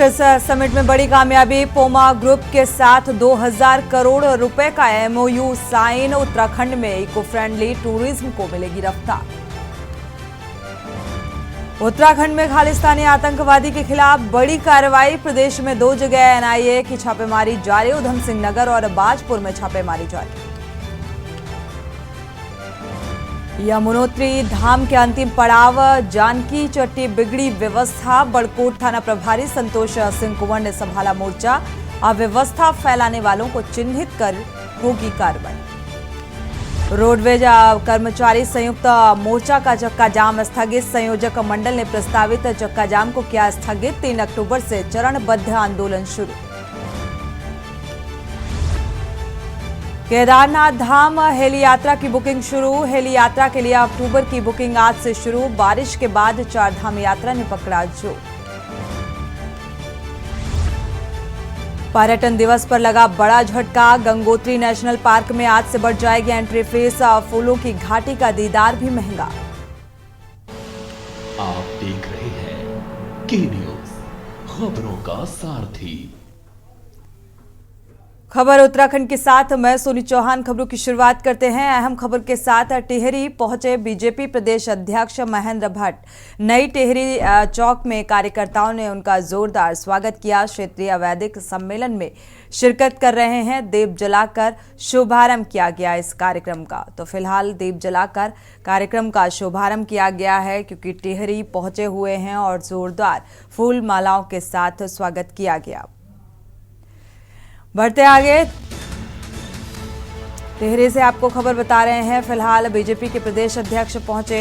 Investors summit में बड़ी कामयाबी, पोमा ग्रुप के साथ 2000 करोड़ रुपए का एमओयू साइन। उत्तराखंड में इको फ्रेंडली टूरिज्म को मिलेगी रफ्तार। उत्तराखंड में खालिस्तानी आतंकवादी के खिलाफ बड़ी कार्रवाई, प्रदेश में 2 जगह एनआईए की छापेमारी जारी। उधम सिंह नगर और बाजपुर में छापेमारी जारी। यमुनोत्री धाम के अंतिम पड़ाव, जानकी चट्टी बिगड़ी व्यवस्था। बड़कोट थाना प्रभारी संतोष सिंह कुंवर ने संभाला मोर्चा। अव्यवस्था फैलाने वालों को चिन्हित कर होगी कार्रवाई। रोडवेज कर्मचारी संयुक्त मोर्चा का चक्का जाम स्थगित। संयोजक मंडल ने प्रस्तावित चक्का जाम को किया स्थगित। 3 अक्टूबर से चरणबद्ध आंदोलन शुरू। केदारनाथ धाम हेली यात्रा की बुकिंग शुरू। हेली यात्रा के लिए अक्टूबर की बुकिंग आज से शुरू। बारिश के बाद 4 धाम यात्रा ने पकड़ा जोर। पर्यटन दिवस पर लगा बड़ा झटका। गंगोत्री नेशनल पार्क में आज से बढ़ जाएगी एंट्री फीस। फूलों की घाटी का दीदार भी महंगा। आप देख रहे हैं के न्यूज, खबरों का सारथी। खबर उत्तराखंड के साथ मैं सोनी चौहान। खबरों की शुरुआत करते हैं अहम खबर के साथ। टिहरी पहुंचे बीजेपी प्रदेश अध्यक्ष महेंद्र भट्ट। नई टिहरी चौक में कार्यकर्ताओं ने उनका जोरदार स्वागत किया। क्षेत्रीय वैदिक सम्मेलन में शिरकत कर रहे हैं। दीप जलाकर शुभारंभ किया गया इस कार्यक्रम का। तो फिलहाल दीप जलाकर कार्यक्रम का शुभारंभ किया गया है, क्योंकि टिहरी पहुंचे हुए हैं और जोरदार फूल मालाओं के साथ स्वागत किया गया। बढ़ते आगे, टिहरी से आपको खबर बता रहे हैं। फिलहाल बीजेपी के प्रदेश अध्यक्ष पहुंचे।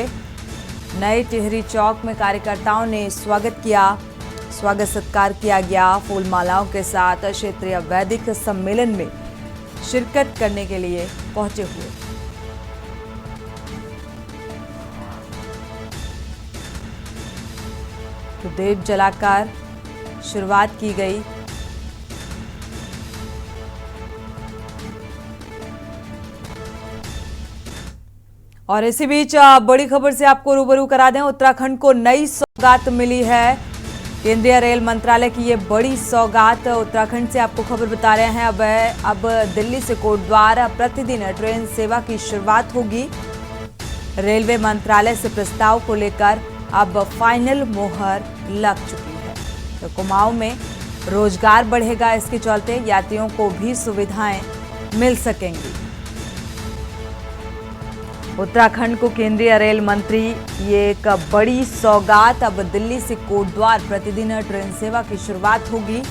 नई टिहरी चौक में कार्यकर्ताओं ने स्वागत किया, स्वागत सत्कार किया गया फूल मालाओं के साथ। क्षेत्रीय वैदिक सम्मेलन में शिरकत करने के लिए पहुंचे हुए। तो दीप जलाकर शुरुआत की गई। और इसी बीच बड़ी खबर से आपको रूबरू करा दें। उत्तराखंड को नई सौगात मिली है। केंद्रीय रेल मंत्रालय की ये बड़ी सौगात। उत्तराखंड से आपको खबर बता रहे हैं। अब दिल्ली से कोटद्वार प्रतिदिन ट्रेन सेवा की शुरुआत होगी। रेलवे मंत्रालय से प्रस्ताव को लेकर अब फाइनल मोहर लग चुकी है। तो कुमाऊं में रोजगार बढ़ेगा। इसके चलते यात्रियों को भी सुविधाएं मिल सकेंगी। उत्तराखंड को केंद्रीय रेल मंत्री ये एक बड़ी सौगात। अब दिल्ली से कोटद्वार प्रतिदिन ट्रेन सेवा की शुरुआत होगी।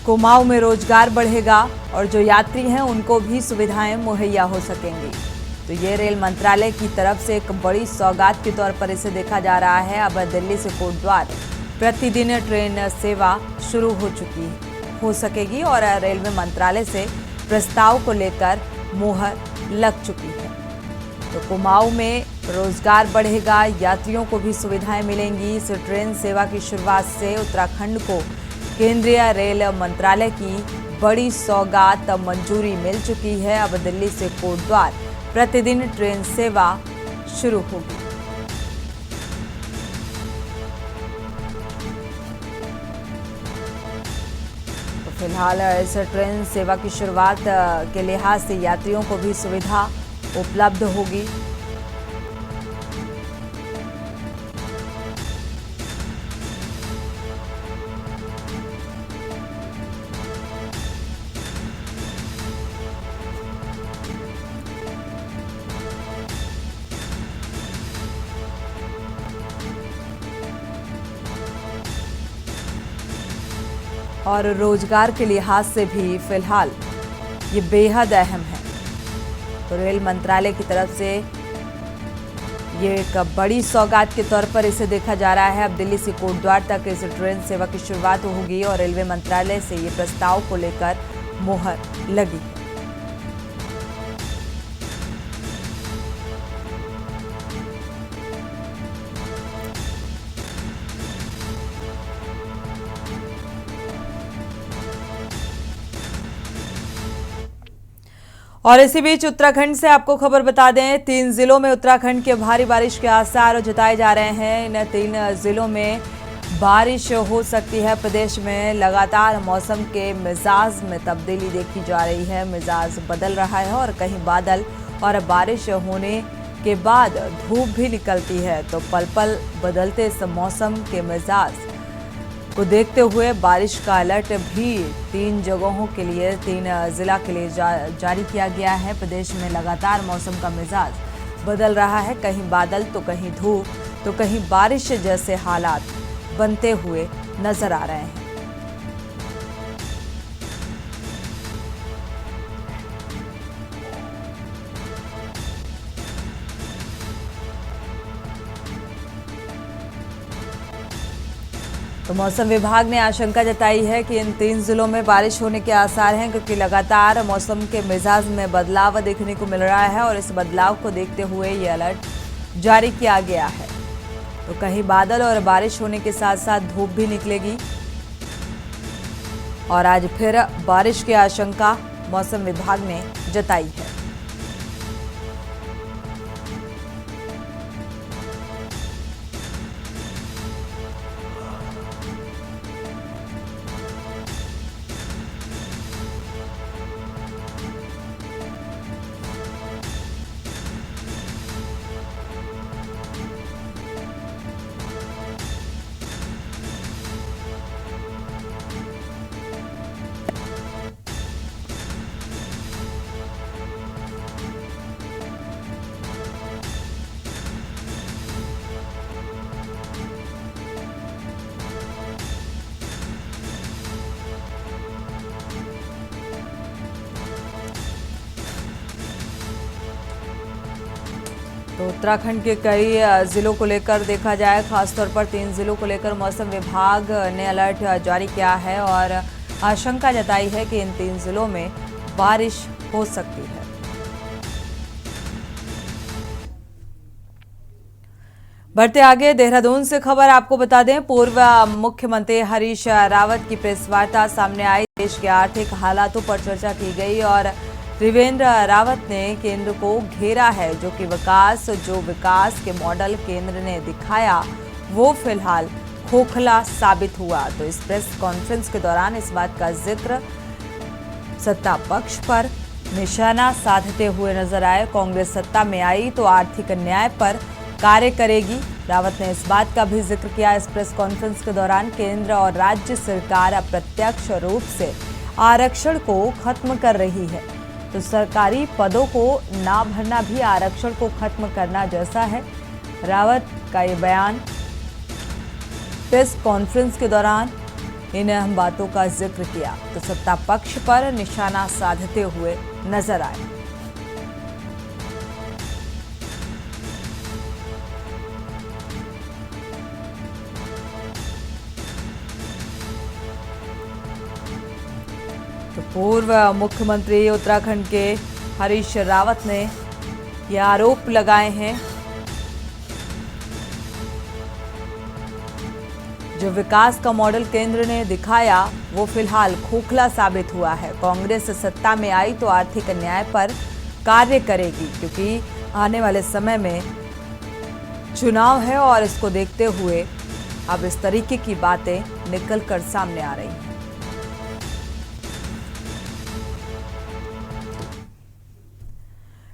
कुमाऊं में रोजगार बढ़ेगा और जो यात्री हैं उनको भी सुविधाएं मुहैया हो सकेंगी। तो ये रेल मंत्रालय की तरफ से एक बड़ी सौगात के तौर पर इसे देखा जा रहा है। अब दिल्ली से कोटद्वार प्रतिदिन ट्रेन सेवा शुरू हो सकेगी और रेलवे मंत्रालय से प्रस्ताव को लेकर मुहर लग चुकी है। तो कुमाऊं में रोजगार बढ़ेगा, यात्रियों को भी सुविधाएं मिलेंगी। इस ट्रेन सेवा की शुरुआत से उत्तराखंड को केंद्रीय रेल मंत्रालय की बड़ी सौगात मंजूरी मिल चुकी है। अब दिल्ली से कोटद्वार प्रतिदिन ट्रेन सेवा शुरू होगी। तो फिलहाल इस ट्रेन सेवा की शुरुआत के लिहाज से यात्रियों को भी सुविधा उपलब्ध होगी। और रोजगार के लिहाज से भी फिलहाल ये बेहद अहम है। तो रेल मंत्रालय की तरफ से ये एक बड़ी सौगात के तौर पर इसे देखा जा रहा है। अब दिल्ली से कोटद्वार तक इस ट्रेन सेवा की शुरुआत होगी और रेलवे मंत्रालय से ये प्रस्ताव को लेकर मुहर लगी है। और इसी बीच उत्तराखंड से आपको खबर बता दें, 3 जिलों में उत्तराखंड के भारी बारिश के आसार जताए जा रहे हैं। इन 3 जिलों में बारिश हो सकती है। प्रदेश में लगातार मौसम के मिजाज में तब्दीली देखी जा रही है। मिजाज बदल रहा है और कहीं बादल और बारिश होने के बाद धूप भी निकलती है। तो पल पल बदलते इस मौसम के मिजाज को देखते हुए बारिश का अलर्ट भी 3 जगहों के लिए 3 जिला के लिए जारी किया गया है। प्रदेश में लगातार मौसम का मिजाज बदल रहा है। कहीं बादल तो कहीं धूप तो कहीं बारिश जैसे हालात बनते हुए नजर आ रहे हैं। तो मौसम विभाग ने आशंका जताई है कि इन 3 जिलों में बारिश होने के आसार हैं, क्योंकि लगातार मौसम के मिजाज में बदलाव देखने को मिल रहा है और इस बदलाव को देखते हुए ये अलर्ट जारी किया गया है। तो कहीं बादल और बारिश होने के साथ साथ धूप भी निकलेगी और आज फिर बारिश की आशंका मौसम विभाग ने जताई है। तो उत्तराखंड के कई जिलों को लेकर देखा जाए, खासतौर पर 3 जिलों को लेकर मौसम विभाग ने अलर्ट जारी किया है और आशंका जताई है कि इन 3 जिलों में बारिश हो सकती है। बढ़ते आगे, देहरादून से खबर आपको बता दें, पूर्व मुख्यमंत्री हरीश रावत की प्रेस वार्ता सामने आई। देश के आर्थिक हालातों पर चर्चा की गई और त्रिवेंद्र रावत ने केंद्र को घेरा है, जो विकास के मॉडल केंद्र ने दिखाया वो फिलहाल खोखला साबित हुआ। तो इस प्रेस कॉन्फ्रेंस के दौरान इस बात का जिक्र सत्ता पक्ष पर निशाना साधते हुए नजर आए। कांग्रेस सत्ता में आई तो आर्थिक न्याय पर कार्य करेगी। रावत ने इस बात का भी जिक्र किया इस प्रेस कॉन्फ्रेंस के दौरान। केंद्र और राज्य सरकार अप्रत्यक्ष रूप से आरक्षण को खत्म कर रही है, तो सरकारी पदों को ना भरना भी आरक्षण को खत्म करना जैसा है। रावत का ये बयान प्रेस कॉन्फ्रेंस के दौरान इन अहम बातों का जिक्र किया तो सत्ता पक्ष पर निशाना साधते हुए नजर आए। तो पूर्व मुख्यमंत्री उत्तराखंड के हरीश रावत ने ये आरोप लगाए हैं, जो विकास का मॉडल केंद्र ने दिखाया वो फिलहाल खोखला साबित हुआ है। कांग्रेस सत्ता में आई तो आर्थिक न्याय पर कार्य करेगी, क्योंकि आने वाले समय में चुनाव है और इसको देखते हुए अब इस तरीके की बातें निकलकर सामने आ रही हैं।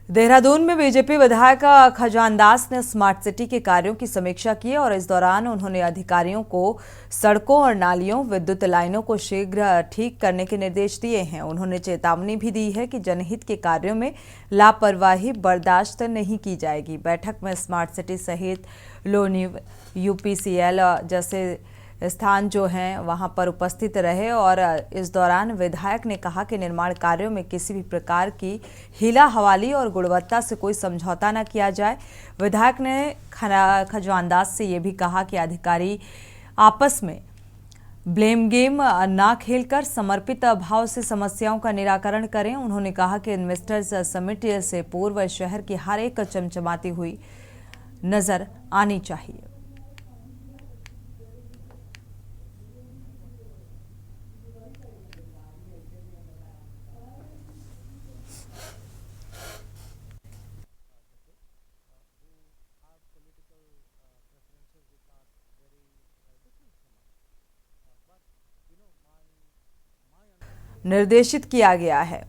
देहरादून में बीजेपी विधायक खजान दास ने स्मार्ट सिटी के कार्यों की समीक्षा की और इस दौरान उन्होंने अधिकारियों को सड़कों और नालियों, विद्युत लाइनों को शीघ्र ठीक करने के निर्देश दिए हैं। उन्होंने चेतावनी भी दी है कि जनहित के कार्यों में लापरवाही बर्दाश्त नहीं की जाएगी। बैठक में स्मार्ट सिटी सहित लोनी, यूपीसीएल जैसे स्थान जो हैं वहां पर उपस्थित रहे और इस दौरान विधायक ने कहा कि निर्माण कार्यों में किसी भी प्रकार की हीला हवाली और गुणवत्ता से कोई समझौता न किया जाए। विधायक ने खजान दास से ये भी कहा कि अधिकारी आपस में ब्लेम गेम ना खेलकर समर्पित भाव से समस्याओं का निराकरण करें। उन्होंने कहा कि इन्वेस्टर्स समिट से पूर्व शहर की हर एक चमचमाती हुई नजर आनी चाहिए। निर्देशित किया गया है।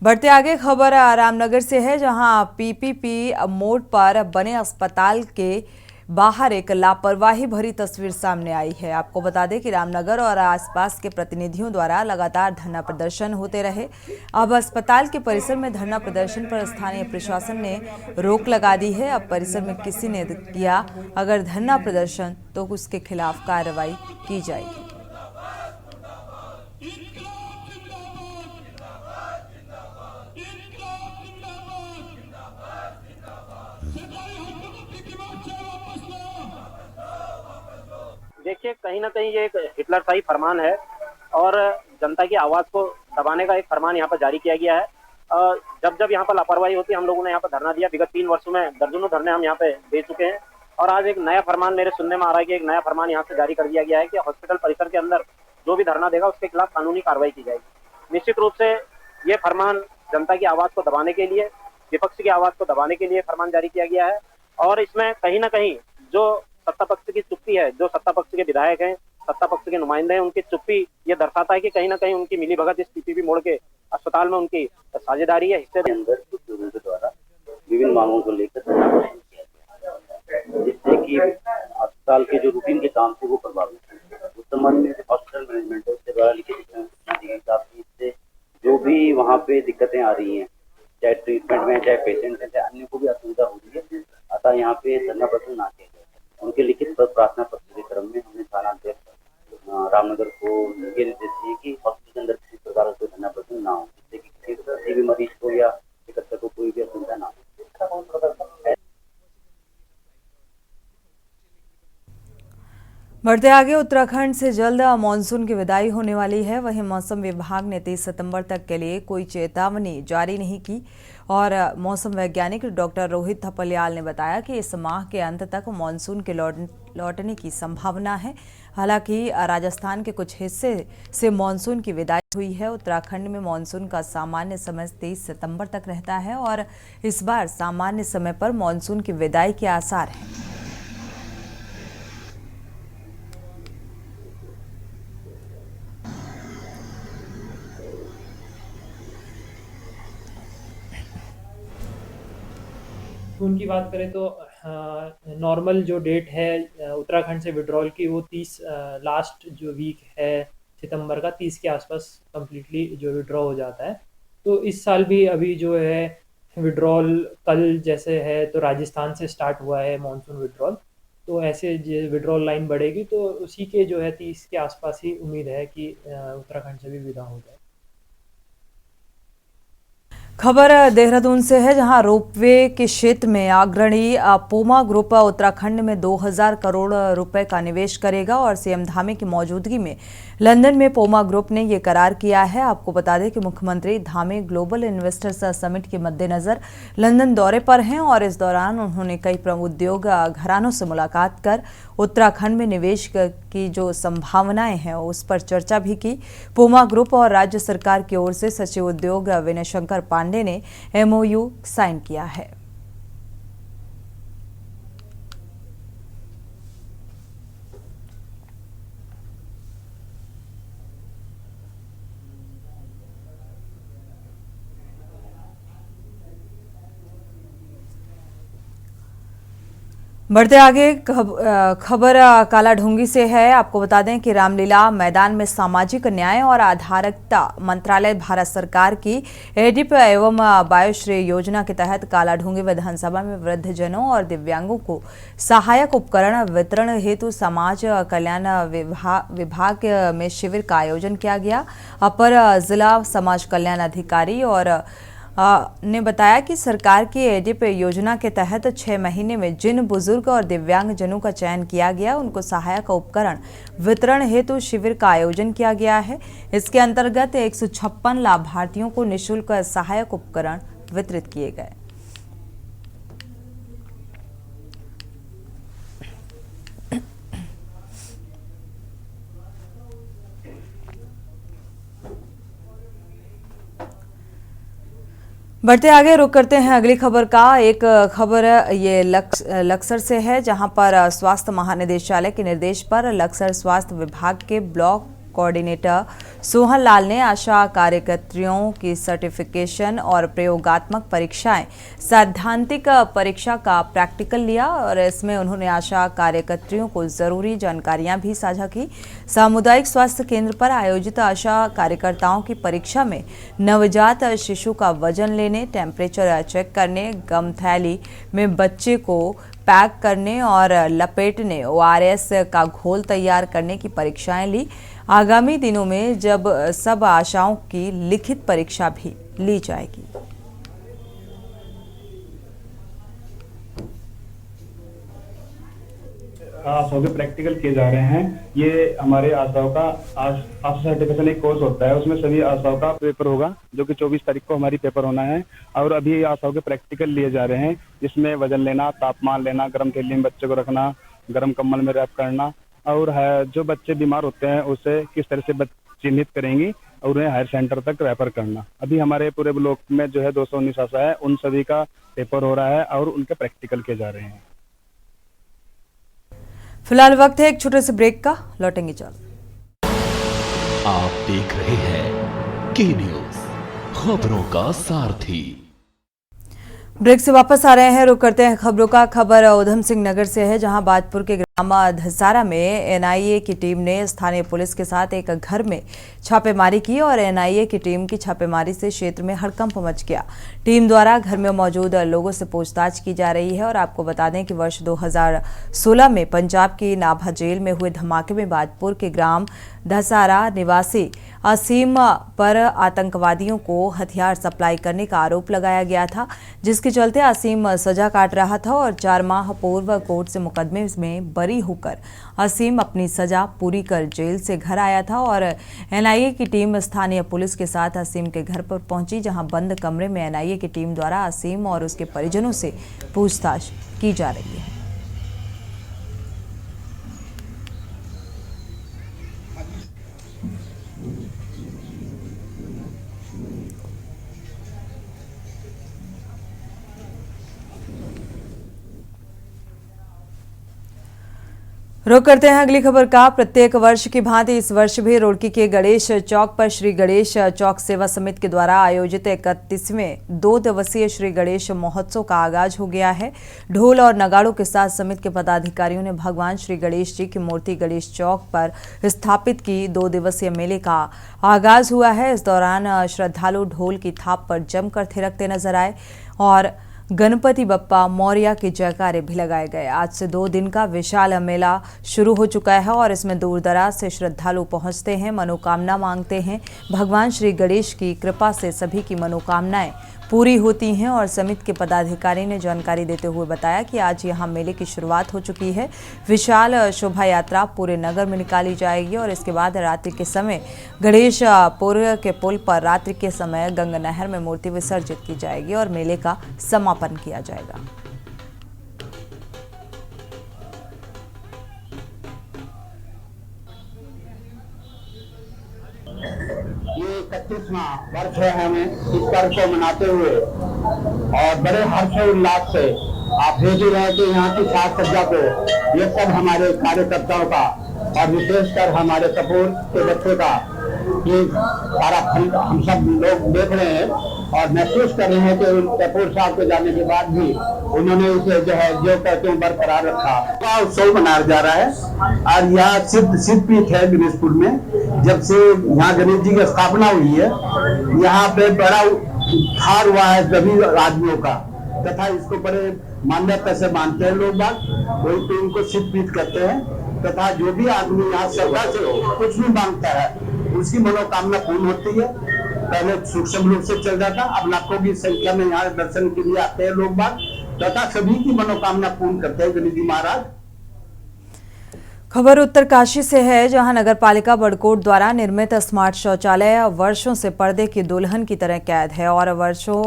बढ़ते आगे खबर रामनगर से है, जहां पीपीपी मोड़ पर बने अस्पताल के बाहर एक लापरवाही भरी तस्वीर सामने आई है। आपको बता दें कि रामनगर और आसपास के प्रतिनिधियों द्वारा लगातार धरना प्रदर्शन होते रहे। अब अस्पताल के परिसर में धरना प्रदर्शन पर स्थानीय प्रशासन ने रोक लगा दी है। अब परिसर में किसी ने किया अगर धरना प्रदर्शन तो उसके खिलाफ कार्रवाई की जाएगी। देखिए, कहीं ना कहीं ये एक हिटलरशाही फरमान है और जनता की आवाज को दबाने का एक फरमान यहाँ पर जारी किया गया है। जब जब यहाँ पर लापरवाही होती है, हम लोगों ने यहाँ पर धरना दिया। विगत 3 वर्षों में दर्जनों धरने हम यहाँ पे दे चुके हैं और आज एक नया फरमान मेरे सुनने में आ रहा है कि एक नया फरमान यहाँ से जारी कर दिया गया है कि हॉस्पिटल परिसर के अंदर जो भी धरना देगा उसके खिलाफ कानूनी कार्रवाई की जाएगी। निश्चित रूप से ये फरमान जनता की आवाज को दबाने के लिए, विपक्ष की आवाज को दबाने के लिए फरमान जारी किया गया है और इसमें कहीं ना कहीं जो सत्ता पक्ष की चुप्पी है, जो सत्ता पक्ष के विधायक हैं, सत्ता पक्ष के नुमाइंदे हैं, उनकी चुप्पी ये दर्शाता है कि कहीं ना कहीं उनकी मिलीभगत इस पीपीपी मोड़ के अस्पताल में उनकी साझेदारी है। हिस्से अंदर कुछ लोगों के द्वारा विभिन्न मांगों को लेकर धरना प्रदर्शन किया गया, जिससे कि अस्पताल के जो रूटीन के काम थे वो प्रभावित हुए। उस संबंध में हॉस्पिटल मैनेजमेंट उसके द्वारा लिखित सूचना दी गई ताकि इससे जो भी वहाँ पे दिक्कतें आ रही हैं, चाहे ट्रीटमेंट में, चाहे पेशेंट में, चाहे अन्य को भी असुविधा हो रही है, अतः यहाँ पे धरना प्रदर्शन ना किया गया। उनके लिखित प्रार्थना पत्र के क्रम में हमने थाना अध्यक्ष रामनगर को ये निर्देश दिए कि हॉस्पिटल के अंदर किसी प्रकार का धरना प्रदर्शन ना हो, जिससे कि किसी भी मरीज को या चिकित्सक को कोई भी असुविधा ना हो। बढ़ते आगे, उत्तराखंड से जल्द मानसून की विदाई होने वाली है। वहीं मौसम विभाग ने 30 सितंबर तक के लिए कोई चेतावनी जारी नहीं की और मौसम वैज्ञानिक डॉक्टर रोहित थपलियाल ने बताया कि इस माह के अंत तक मानसून के लौटने की संभावना है। हालांकि राजस्थान के कुछ हिस्से से मानसून की विदाई हुई है। उत्तराखंड में मानसून का सामान्य समय 30 सितंबर तक रहता है और इस बार सामान्य समय पर मानसून की विदाई के आसार हैं। उनकी बात करें तो नॉर्मल जो डेट है उत्तराखंड से विड्रॉल की वो 30 लास्ट जो वीक है सितंबर का 30 के आसपास कम्प्लीटली जो विड्रॉ हो जाता है। तो इस साल भी अभी जो है विड्रॉल कल जैसे है तो राजस्थान से स्टार्ट हुआ है मॉनसून विड्रॉल, तो ऐसे विड्रॉल लाइन बढ़ेगी तो उसी के जो है 30 के आसपास ही उम्मीद है कि उत्तराखंड से भी विदा हो जाए। खबर देहरादून से है, जहां रोपवे के क्षेत्र में अग्रणी पोमा ग्रुप उत्तराखंड में 2000 करोड़ रुपए का निवेश करेगा और सीएम धामी की मौजूदगी में लंदन में पोमा ग्रुप ने ये करार किया है। आपको बता दें कि मुख्यमंत्री धामी ग्लोबल इन्वेस्टर्स समिट के मद्देनजर लंदन दौरे पर हैं और इस दौरान उन्होंने कई प्रमुख उद्योग घरानों से मुलाकात कर उत्तराखंड में निवेश की जो संभावनाएं हैं उस पर चर्चा भी की। पोमा ग्रुप और राज्य सरकार की ओर से सचिव उद्योग विनय शंकर पांडे ने एमओयू साइन किया है। बढ़ते आगे, खबर कालाढूंगी से है। आपको बता दें कि रामलीला मैदान में सामाजिक न्याय और आधारिकता मंत्रालय भारत सरकार की एडिप एवं बायोश्री योजना के तहत कालाढूंगी विधानसभा में वृद्धजनों और दिव्यांगों को सहायक उपकरण वितरण हेतु समाज कल्याण विभाग में शिविर का आयोजन किया गया। अपर जिला समाज कल्याण अधिकारी और ने बताया कि सरकार की एडिप योजना के तहत 6 महीने में जिन बुजुर्ग और दिव्यांग जनों का चयन किया गया उनको सहायक उपकरण वितरण हेतु शिविर का आयोजन किया गया है। इसके अंतर्गत 156 लाभार्थियों को निःशुल्क सहायक उपकरण वितरित किए गए। बढ़ते आगे, रुक करते हैं अगली खबर का। एक खबर ये लक्सर से है, जहां पर स्वास्थ्य महानिदेशालय के निर्देश पर लक्सर स्वास्थ्य विभाग के ब्लॉक कोऑर्डिनेटर सोहन लाल ने आशा कार्यकर्तियों की सर्टिफिकेशन और प्रयोगात्मक परीक्षाएं सैद्धांतिक परीक्षा का प्रैक्टिकल लिया और इसमें उन्होंने आशा कार्यकर्तियों को जरूरी जानकारियां भी साझा की। सामुदायिक स्वास्थ्य केंद्र पर आयोजित आशा कार्यकर्ताओं की परीक्षा में नवजात शिशु का वजन लेने, टेम्परेचर चेक करने, गम थैली में बच्चे को पैक करने और लपेटने, ORS का घोल तैयार करने की परीक्षाएं ली। आगामी दिनों में जब सब आशाओं की लिखित परीक्षा भी ली जाएगी। आशाओं के प्रैक्टिकल किए जा रहे हैं। ये हमारे आशाओं का आशा सर्टिफिकेशन एक कोर्स होता है, उसमें सभी आशाओं का पेपर होगा जो कि 24 तारीख को हमारी पेपर होना है। और अभी आशाओं के प्रैक्टिकल लिए जा रहे हैं, जिसमें वजन लेना, तापमान लेना, गर्म थैली में बच्चे को रखना, गर्म कंबल में रैप करना, और जो बच्चे बीमार होते हैं उसे किस तरह से चिन्हित करेंगी और उन्हें हायर सेंटर तक रेफर करना। अभी हमारे पूरे ब्लॉक में जो है 219 आशा है, उन सभी का पेपर हो रहा है और उनके प्रैक्टिकल किए जा रहे हैं। फिलहाल वक्त है एक छोटे से ब्रेक का, लौटेंगे जल्द। आप देख रहे हैं के न्यूज, खबरों का सारथी। ब्रेक से वापस आ रहे हैं, रुक करते हैं खबरों का। खबर उधम सिंह नगर से है, जहां बाजपुर के ग्राम धसारा में NIA की टीम ने स्थानीय पुलिस के साथ एक घर में छापेमारी की और NIA की टीम की छापेमारी से क्षेत्र में हड़कंप मच गया। टीम द्वारा घर में मौजूद लोगों से पूछताछ की जा रही है और आपको बता दें कि वर्ष 2016 में पंजाब की नाभा जेल में हुए धमाके में बाजपुर के ग्राम धसारा निवासी असीम पर आतंकवादियों को हथियार सप्लाई करने का आरोप लगाया गया था, जिसके चलते असीम सजा काट रहा था और 4 माह पूर्व कोर्ट से मुकदमे में बरी होकर असीम अपनी सजा पूरी कर जेल से घर आया था और NIA की टीम स्थानीय पुलिस के साथ असीम के घर पर पहुंची, जहां बंद कमरे में NIA की टीम द्वारा असीम और उसके परिजनों से पूछताछ की जा रही है। रुक करते हैं अगली खबर का। प्रत्येक वर्ष की भांति इस वर्ष भी रुड़की के गणेश चौक पर श्री गणेश चौक सेवा समिति के द्वारा आयोजित 31वें 2 दिवसीय श्री गणेश महोत्सव का आगाज हो गया है। ढोल और नगाड़ों के साथ समिति के पदाधिकारियों ने भगवान श्री गणेश जी की मूर्ति गणेश चौक पर स्थापित की। 2 दिवसीय मेले का आगाज हुआ है। इस दौरान श्रद्धालु ढोल की थाप पर जमकर थिरकते नजर आए और गणपति बप्पा मौर्य के जयकारे भी लगाए गए। आज से 2 दिन का विशाल मेला शुरू हो चुका है और इसमें दूर दराज से श्रद्धालु पहुंचते हैं, मनोकामना मांगते हैं। भगवान श्री गणेश की कृपा से सभी की मनोकामनाएं पूरी होती हैं और समिति के पदाधिकारी ने जानकारी देते हुए बताया कि आज यहां मेले की शुरुआत हो चुकी है। विशाल शोभा यात्रा पूरे नगर में निकाली जाएगी और इसके बाद रात्रि के समय गणेशपुर के पुल पर रात्रि के समय गंगा नहर में मूर्ति विसर्जित की जाएगी और मेले का समापन किया जाएगा। ये 31वां वर्ष है हमें इस पर्व को मनाते हुए और बड़े हर्षोल्लास से आप देख ही रहे कि यहाँ की साज सज्जा को ये सब हमारे कार्यकर्ताओं का और विशेषकर हमारे कपूर के बच्चे का ये सारा फल हम सब लोग देख रहे हैं और महसूस कर रहे हैं कि कपूर साहब के जाने के बाद भी उन्होंने इसे जो है जो कहते हैं बरकरार रखा। उत्सव मनाया जा रहा है और यहाँ सिद्धपीठ है गणेशपुर में। जब से यहाँ गणेश जी की स्थापना हुई है, यहाँ पे बड़ा उद्धार हुआ है सभी आदमियों का, तथा इसको बड़े मान्यता से मानते हैं लोग बात, कोई तो इनको सिद्धपीठ कहते हैं। तथा जो भी आदमी यहाँ श्रद्धा से कुछ भी मांगता है उसकी मनोकामना पूर्ण होती है। पहले सूक्ष्म रूप से चल जाता, अब लाखों की संख्या में यहाँ दर्शन के लिए आते हैं लोग बात, तथा सभी की मनोकामना पूर्ण करते हैं गणेश जी महाराज। खबर उत्तरकाशी से है, जहां नगरपालिका बड़कोट द्वारा निर्मित स्मार्ट शौचालय वर्षों से पर्दे की दुल्हन की तरह कैद है और वर्षों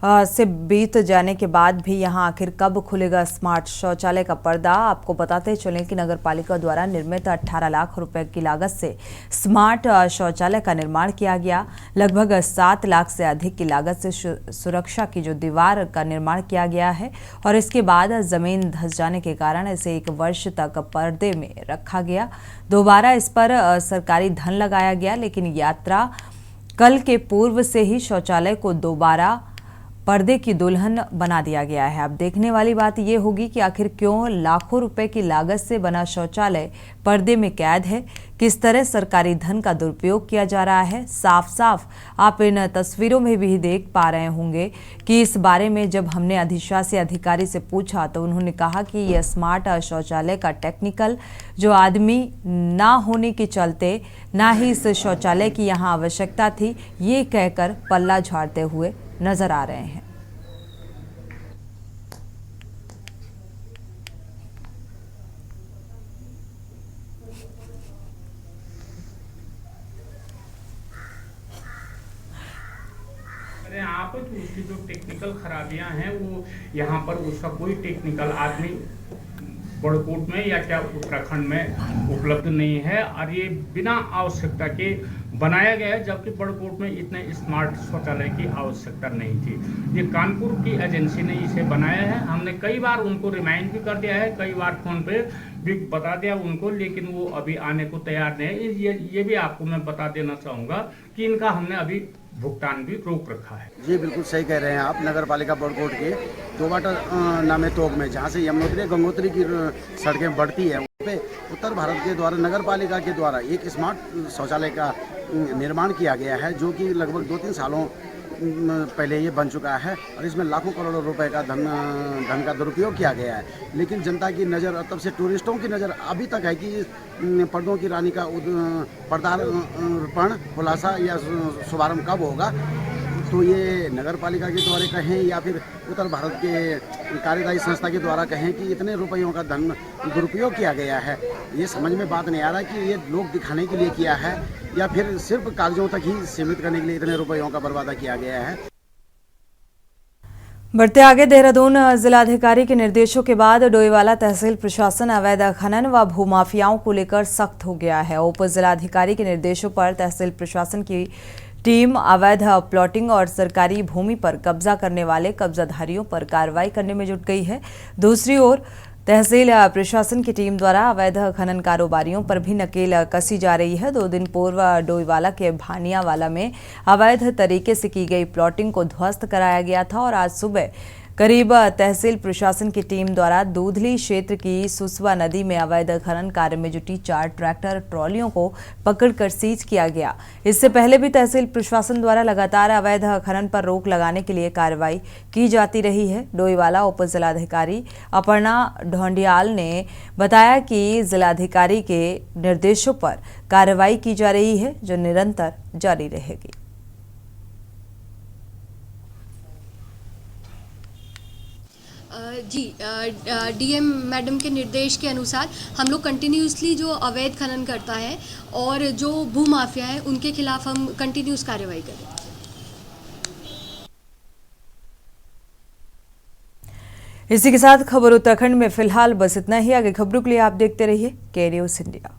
से बीत जाने के बाद भी यहां आखिर कब खुलेगा स्मार्ट शौचालय का पर्दा। आपको बताते चलें कि नगर पालिका द्वारा निर्मित 18 लाख रुपए की लागत से स्मार्ट शौचालय का निर्माण किया गया। लगभग 7 लाख से अधिक की लागत से सुरक्षा की जो दीवार का निर्माण किया गया है और इसके बाद जमीन धंस जाने के कारण इसे 1 वर्ष तक पर्दे में रखा गया। दोबारा इस पर सरकारी धन लगाया गया, लेकिन यात्रा कल के पूर्व से ही शौचालय को दोबारा पर्दे की दुल्हन बना दिया गया है। अब देखने वाली बात यह होगी कि आखिर क्यों लाखों रुपए की लागत से बना शौचालय पर्दे में कैद है, किस तरह सरकारी धन का दुरुपयोग किया जा रहा है। साफ साफ आप इन तस्वीरों में भी देख पा रहे होंगे कि इस बारे में जब हमने अधिशासी अधिकारी से पूछा तो उन्होंने कहा कि यह स्मार्ट शौचालय का टेक्निकल जो आदमी ना होने के चलते ना ही इस शौचालय की यहाँ आवश्यकता थी, ये कहकर पल्ला झाड़ते हुए नजर आ रहे हैं। आप उसकी जो टेक्निकल खराबियां हैं वो यहाँ पर उसका कोई टेक्निकल आदमी बड़कोट में या क्या उत्तराखंड में उपलब्ध नहीं है और ये बिना आवश्यकता के बनाया गया है, जबकि बड़कोट में इतने स्मार्ट शौचालय की आवश्यकता नहीं थी। ये कानपुर की एजेंसी ने इसे बनाया है। हमने कई बार उनको रिमाइंड भी कर दिया है, कई बार फोन पे भी बता दिया उनको, लेकिन वो अभी आने को तैयार नहीं है। ये भी आपको मैं बता देना चाहूँगा कि इनका हमने अभी भुगतान भी रोक रखा है। जी बिल्कुल सही कह रहे हैं आप। नगर पालिका बड़कोट के दोबाटा नामे तोक में जहाँ से यमुनोत्री गंगोत्री की सड़कें बढ़ती है, वहाँ पे उत्तर भारत के द्वारा नगर पालिका के द्वारा एक स्मार्ट शौचालय का निर्माण किया गया है, जो कि लगभग 2-3 सालों पहले ये बन चुका है और इसमें लाखों करोड़ों रुपए का धन का दुरुपयोग किया गया है। लेकिन जनता की नज़र और तब से टूरिस्टों की नज़र अभी तक है कि पर्दों की रानी का पर्दार्पण खुलासा या शुभारंभ कब होगा। तो ये नगर पालिका के द्वारा कहें या फिर उत्तर भारत के कार्यदायी संस्था के द्वारा कहें कि इतने रुपयों का धन दुरुपयोग किया गया है, ये समझ में बात नहीं आ रहा कि ये लोग दिखाने के लिए किया है या फिर सिर्फ कागजों तक ही सीमित करने के लिए इतने रुपयों का बर्बादा किया गया है। बढ़ते आगे, देहरादून जिलाधिकारी के निर्देशों के बाद डोईवाला तहसील प्रशासन अवैध खनन व भूमाफियाओं को लेकर सख्त हो गया है। उप जिलाधिकारी के निर्देशों पर तहसील प्रशासन की टीम अवैध प्लॉटिंग और सरकारी भूमि पर कब्जा करने वाले कब्जाधारियों पर कार्रवाई करने में जुट गई है। दूसरी ओर तहसील प्रशासन की टीम द्वारा अवैध खनन कारोबारियों पर भी नकेल कसी जा रही है। 2 दिन पूर्व डोईवाला के भानियावाला में अवैध तरीके से की गई प्लॉटिंग को ध्वस्त कराया गया था और आज सुबह करीब तहसील प्रशासन की टीम द्वारा दूधली क्षेत्र की सुसवा नदी में अवैध खनन कार्य में जुटी 4 ट्रैक्टर ट्रॉलियों को पकड़कर सीज किया गया। इससे पहले भी तहसील प्रशासन द्वारा लगातार अवैध खनन पर रोक लगाने के लिए कार्रवाई की जाती रही है। डोईवाला उप जिलाधिकारी अपर्णा ढोंडियाल ने बताया कि जिलाधिकारी के निर्देशों पर कार्रवाई की जा रही है, जो निरंतर जारी रहेगी। जी डीएम मैडम के निर्देश के अनुसार हम लोग कंटिन्यूसली जो अवैध खनन करता है और जो भू माफिया है उनके खिलाफ हम कंटिन्यूस कार्रवाई करें। इसी के साथ खबर उत्तराखंड में फिलहाल बस इतना ही। आगे खबरों के लिए आप देखते रहिए के न्यूज़ इंडिया।